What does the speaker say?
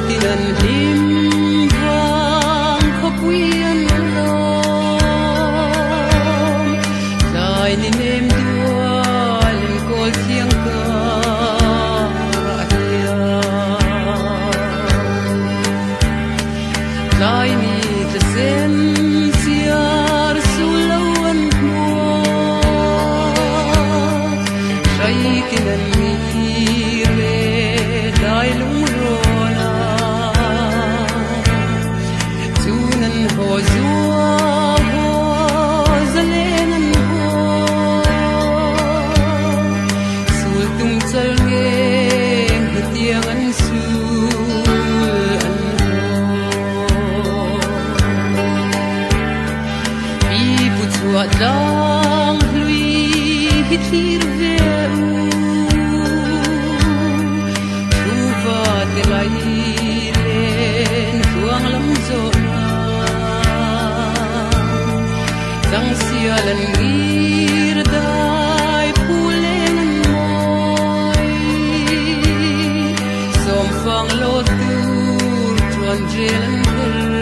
tinan him vang khopuian lom lai ni nem dual in kol thiang ka ra hia lai ni te sen siar sulawan mo rai tinan mi re dai lung rona tunan ho zua ho zalenan ho sul tum chal nge hitiang an sul an ho bi pu chua dang hlui hitir ve lai lên thuang lắm rồi răng xia lần ngir dai pu lên môi som phang lo tur chuan trên